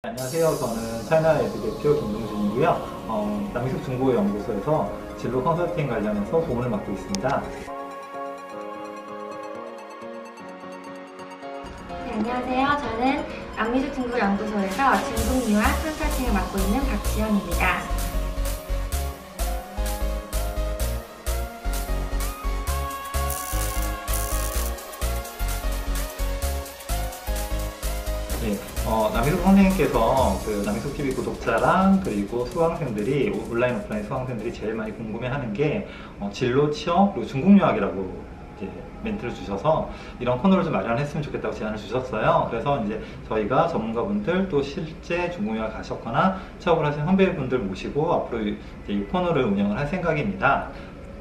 안녕하세요. 저는 차이나에드 대표 김동준이고요. 남미숙 중고연구소에서 진로 컨설팅 관련해서 도움을 맡고 있습니다. 네, 안녕하세요. 저는 남미숙 중고연구소에서 중국유학 컨설팅을 맡고 있는 박지연입니다. 네, 남미숙 선생님께서 남미숙 TV 구독자랑 그리고 수강생들이 온라인 오프라인 수강생들이 제일 많이 궁금해하는 게 진로 취업 그리고 중국 유학이라고 이제 멘트를 주셔서 이런 코너를 좀 마련했으면 좋겠다고 제안을 주셨어요. 그래서 이제 저희가 전문가분들 또 실제 중국 유학 가셨거나 취업을 하신 선배분들 모시고 앞으로 이제 이 코너를 운영을 할 생각입니다.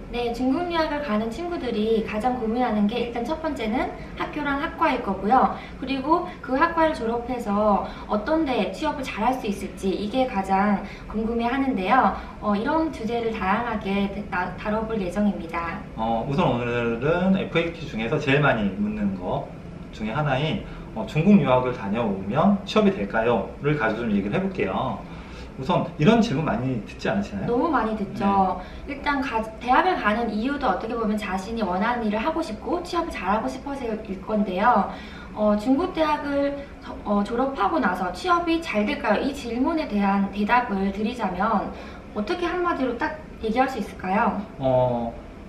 네, 중국 유학을 가는 친구들이 가장 고민하는 게 일단 첫 번째는 학교랑 학과일 거고요. 그리고 그 학과를 졸업해서 어떤 데 취업을 잘할 수 있을지 이게 가장 궁금해 하는데요. 이런 주제를 다양하게 다뤄볼 예정입니다. 우선 오늘은 FAQ 중에서 제일 많이 묻는 것 중에 하나인 중국 유학을 다녀오면 취업이 될까요? 를 가지고 좀 얘기를 해볼게요. 우선 이런 질문 많이 듣지 않으시나요? 너무 많이 듣죠. 네. 일단 대학을 가는 이유도 어떻게 보면 자신이 원하는 일을 하고 싶고 취업을 잘하고 싶어서일 건데요. 중국 대학을 졸업하고 나서 취업이 잘 될까요? 이 질문에 대한 대답을 드리자면 어떻게 한마디로 딱 얘기할 수 있을까요?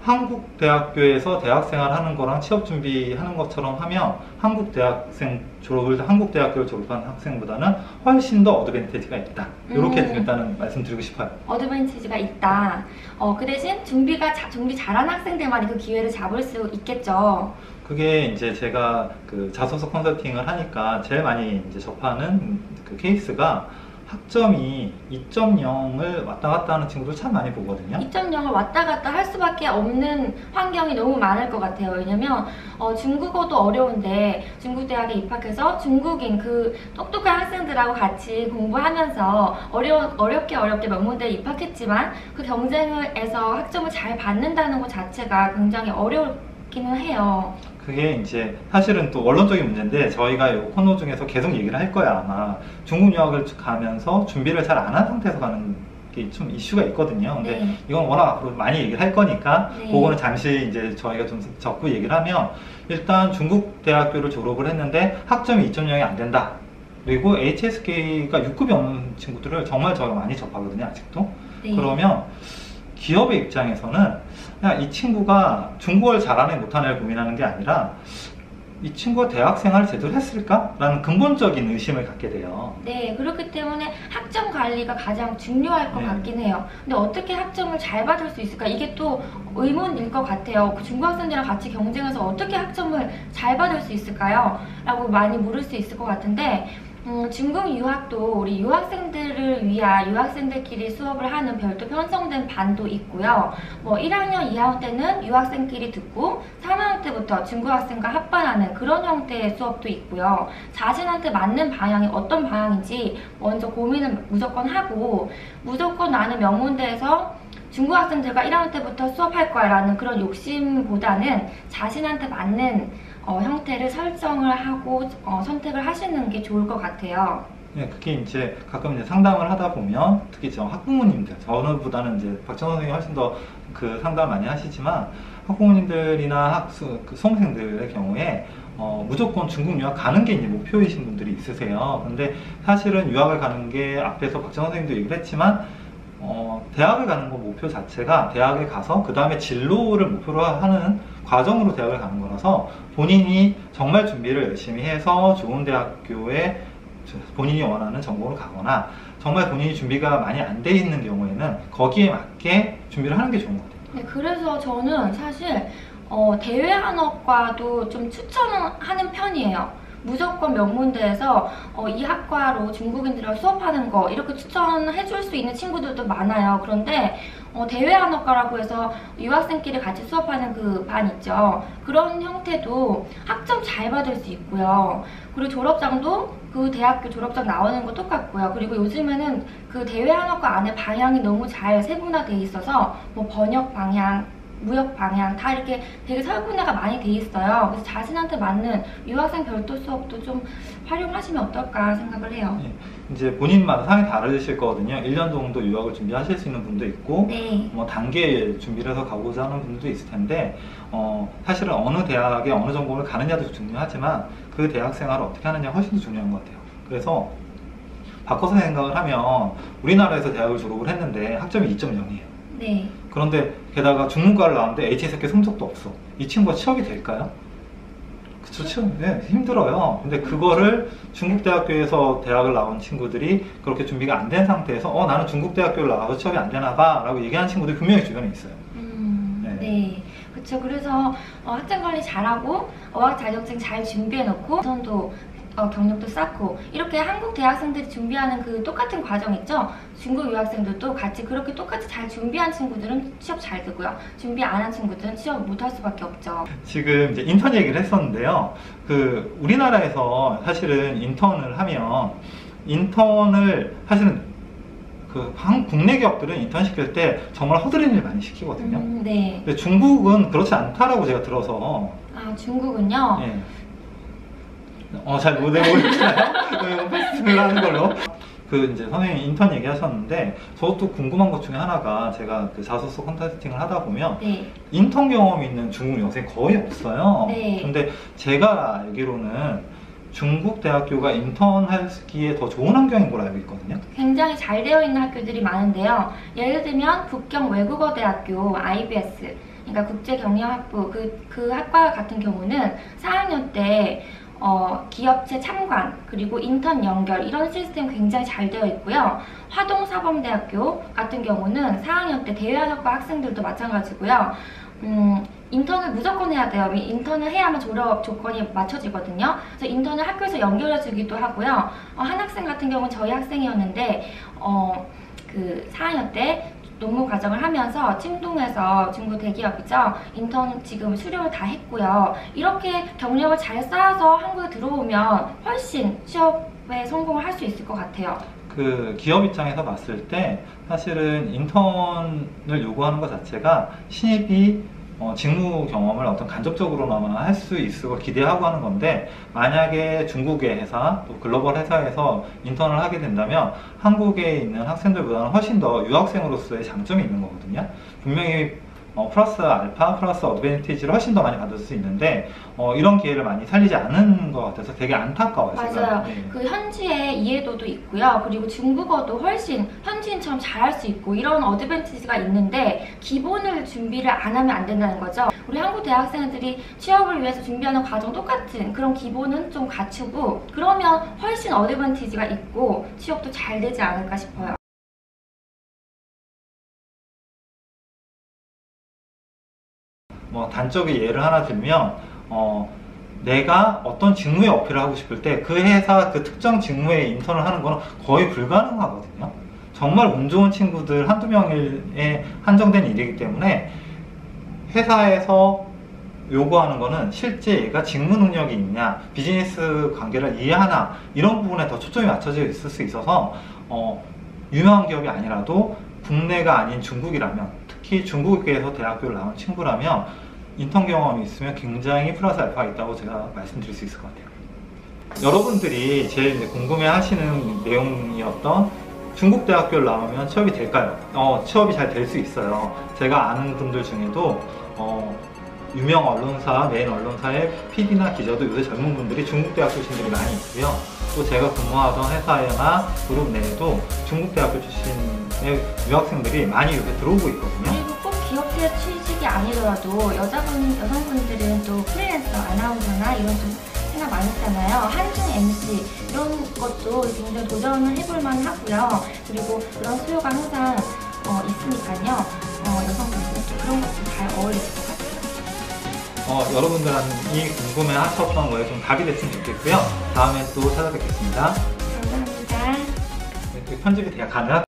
한국 대학교에서 대학생활 하는 거랑 취업 준비하는 것처럼 하면 한국 대학교를 졸업한 학생보다는 훨씬 더 어드밴티지가 있다. 이렇게 일단은 말씀드리고 싶어요. 어드밴티지가 있다. 그 대신 준비 잘한 학생들만이 그 기회를 잡을 수 있겠죠. 그게 이제 제가 자소서 컨설팅을 하니까 제일 많이 이제 접하는 그 케이스가 학점이 2.0을 왔다 갔다 하는 친구들 참 많이 보거든요. 2.0을 왔다 갔다 할 수밖에 없는 환경이 너무 많을 것 같아요. 왜냐면 중국어도 어려운데 중국 대학에 입학해서 중국인 그 똑똑한 학생들하고 같이 공부하면서 어렵게 명문대에 입학했지만 그 경쟁에서 학점을 잘 받는다는 것 자체가 굉장히 어렵기는 해요. 그게 이제 사실은 또 원론적인 문제인데 저희가 이 코너 중에서 계속 얘기를 할 거야. 아마 중국 유학을 가면서 준비를 잘 안 한 상태에서 가는 게 좀 이슈가 있거든요. 근데 네. 이건 워낙 앞으로 많이 얘기를 할 거니까 네. 그거는 잠시 이제 저희가 좀 적고 얘기를 하면 일단 중국 대학교를 졸업을 했는데 학점이 2.0이 안 된다. 그리고 HSK가 6급이 없는 친구들을 정말 저희가 많이 접하거든요. 아직도. 네. 그러면 기업의 입장에서는 그냥 이 친구가 중국어를 잘하네 못하네를 고민하는 게 아니라 이 친구가 대학생활을 제대로 했을까? 라는 근본적인 의심을 갖게 돼요. 네, 그렇기 때문에 학점 관리가 가장 중요할 것 같긴 해요. 근데 어떻게 학점을 잘 받을 수 있을까? 이게 또 의문일 것 같아요. 중국 학생들이랑 같이 경쟁해서 어떻게 학점을 잘 받을 수 있을까요? 라고 많이 물을 수 있을 것 같은데 중국 유학도 우리 유학생들을 위한 유학생들끼리 수업을 하는 별도 편성된 반도 있고요. 1학년, 2학년 때는 유학생끼리 듣고 3학년 때부터 중국 학생과 합반하는 그런 형태의 수업도 있고요. 자신한테 맞는 방향이 어떤 방향인지 먼저 고민을 무조건 하고 무조건 나는 명문대에서 중국 학생들과 1학년 때부터 수업할 거야 라는 그런 욕심보다는 자신한테 맞는 형태를 설정을 하고 선택을 하시는 게 좋을 것 같아요. 네, 특히 이제 가끔 이제 상담을 하다 보면 특히 저 학부모님들, 저보다는 이제 박찬호 선생님이 훨씬 더 그 상담을 많이 하시지만 학부모님들이나 수험생들의 경우에 무조건 중국 유학 가는 게 이제 목표이신 분들이 있으세요. 근데 사실은 유학을 가는 게 앞에서 박찬호 선생님도 얘기를 했지만 대학을 가는 거 목표 자체가 대학에 가서 그 다음에 진로를 목표로 하는 과정으로 대학을 가는 거라서 본인이 정말 준비를 열심히 해서 좋은 대학교에 본인이 원하는 전공을 가거나 정말 본인이 준비가 많이 안 돼 있는 경우에는 거기에 맞게 준비를 하는 게 좋은 것 같아요. 네, 그래서 저는 사실 대외한업과도 좀 추천하는 편이에요. 무조건 명문대에서 이 학과로 중국인들이랑 수업하는 거 이렇게 추천해 줄 수 있는 친구들도 많아요. 그런데 대외한업과라고 해서 유학생끼리 같이 수업하는 그 반 있죠. 그런 형태도 학점 잘 받을 수 있고요. 그리고 졸업장도 그 대학교 졸업장 나오는 거 똑같고요. 그리고 요즘에는 그 대외한업과 안에 방향이 너무 잘 세분화되어 있어서 번역 방향, 무역 방향 다 이렇게 되게 설문화가 많이 돼 있어요. 그래서 자신한테 맞는 유학생 별도 수업도 좀 활용하시면 어떨까 생각을 해요. 예, 이제 본인마다 상황이 다르실 거거든요. 1년 정도 유학을 준비하실 수 있는 분도 있고, 네. 뭐 단계 준비를 해서 가고자 하는 분들도 있을 텐데, 사실은 어느 대학에 어느 전공을 가느냐도 중요하지만 그 대학 생활을 어떻게 하느냐 훨씬 더 중요한 것 같아요. 그래서 바꿔서 생각을 하면 우리나라에서 대학을 졸업을 했는데 학점이 2.0이에요. 네. 그런데 게다가 중문과를 나왔는데 HSK 성적도 없어. 이 친구가 취업이 될까요? 그쵸, 네, 힘들어요. 근데 그거를 중국대학교에서 대학을 나온 친구들이 그렇게 준비가 안 된 상태에서 나는 중국대학교를 나와서 취업이 안 되나 봐 라고 얘기하는 친구들이 분명히 주변에 있어요. 네. 그렇죠. 그래서 학점 관리 잘하고 어학 자격증 잘 준비해놓고 우선도 경력도 쌓고 이렇게 한국 대학생들이 준비하는 그 똑같은 과정 있죠? 중국 유학생들도 같이 그렇게 똑같이 잘 준비한 친구들은 취업 잘 되고요. 준비 안 한 친구들은 취업 못 할 수밖에 없죠. 지금 이제 인턴 얘기를 했었는데요. 우리나라에서 사실은 인턴을 하면 사실은 국내 기업들은 인턴 시킬 때 정말 허드렛 일 많이 시키거든요. 네. 근데 중국은 그렇지 않다라고 제가 들어서. 아, 중국은요? 예. 잘 모르겠잖아요. 패스를 하는 걸로. 이제 선생님이 인턴 얘기하셨는데, 저도 궁금한 것 중에 하나가 제가 자소서 컨설팅을 하다 보면, 네. 인턴 경험이 있는 중국 여생이 거의 없어요. 네. 근데 제가 알기로는 중국 대학교가 인턴 하기에 더 좋은 환경인 걸로 알고 있거든요. 굉장히 잘 되어 있는 학교들이 많은데요. 예를 들면 북경 외국어대학교 IBS, 그러니까 국제경영학부 그 학과 같은 경우는 4학년 때 기업체 참관 그리고 인턴 연결 이런 시스템 굉장히 잘 되어 있고요. 화동사범대학교 같은 경우는 4학년 때 대외학과 학생들도 마찬가지고요. 인턴을 무조건 해야 돼요. 인턴을 해야만 졸업 조건이 맞춰지거든요. 그래서 인턴을 학교에서 연결해 주기도 하고요. 한 학생 같은 경우는 저희 학생이었는데 4학년 때 논문 과정을 하면서 칭동에서 중국 대기업이죠. 인턴 지금 수료를 다 했고요. 이렇게 경력을 잘 쌓아서 한국에 들어오면 훨씬 취업에 성공을 할 수 있을 것 같아요. 기업 입장에서 봤을 때 사실은 인턴을 요구하는 것 자체가 신입이 직무 경험을 간접적으로나마 할 수 있을 걸 기대하고 하는 건데, 만약에 중국의 회사, 또 글로벌 회사에서 인턴을 하게 된다면 한국에 있는 학생들보다는 훨씬 더 유학생으로서의 장점이 있는 거거든요. 분명히 플러스 알파, 플러스 어드밴티지를 훨씬 더 많이 받을 수 있는데 이런 기회를 많이 살리지 않은 것 같아서 되게 안타까워요. 맞아요. 그 현지의 이해도도 있고요. 그리고 중국어도 훨씬 현지인처럼 잘할 수 있고 이런 어드밴티지가 있는데 기본을 준비를 안 하면 안 된다는 거죠. 우리 한국 대학생들이 취업을 위해서 준비하는 과정 똑같은 그런 기본은 좀 갖추고 그러면 훨씬 어드밴티지가 있고 취업도 잘 되지 않을까 싶어요. 단적인 예를 하나 들면 내가 어떤 직무에 어필을 하고 싶을 때 그 회사 그 특정 직무에 인턴을 하는 건 거의 불가능하거든요. 정말 운 좋은 친구들 한두 명에 한정된 일이기 때문에 회사에서 요구하는 거는 실제 얘가 직무 능력이 있냐, 비즈니스 관계를 이해하나 이런 부분에 더 초점이 맞춰져 있을 수 있어서 유명한 기업이 아니라도 국내가 아닌 중국이라면, 특히 중국에서 대학교를 나온 친구라면 인턴 경험이 있으면 굉장히 플러스 알파가 있다고 제가 말씀드릴 수 있을 것 같아요. 여러분들이 제일 궁금해 하시는 내용이었던 중국 대학교를 나오면 취업이 될까요? 취업이 잘 될 수 있어요. 제가 아는 분들 중에도 유명 언론사, 메인 언론사의 PD나 기자도 요새 젊은 분들이 중국 대학 출신들이 많이 있고요. 또 제가 근무하던 회사나 그룹 내에도 중국 대학교 출신의 유학생들이 많이 요새 들어오고 있거든요. 그리고 꼭 기업체 취직이 아니더라도 여성분들은 또 프리랜서, 아나운서나 이런 좀 생각 많았잖아요. 한중 MC 이런 것도 굉장히 도전을 해볼 만하고요. 그리고 그런 수요가 항상 있으니까요. 여성분들도 그런 것도 잘 어울리실 것 같아요. 여러분들이 궁금해 하셨던 거에 좀 답이 됐으면 좋겠고요. 다음에 또 찾아뵙겠습니다. 감사합니다. 편집이 돼야 가능할까요?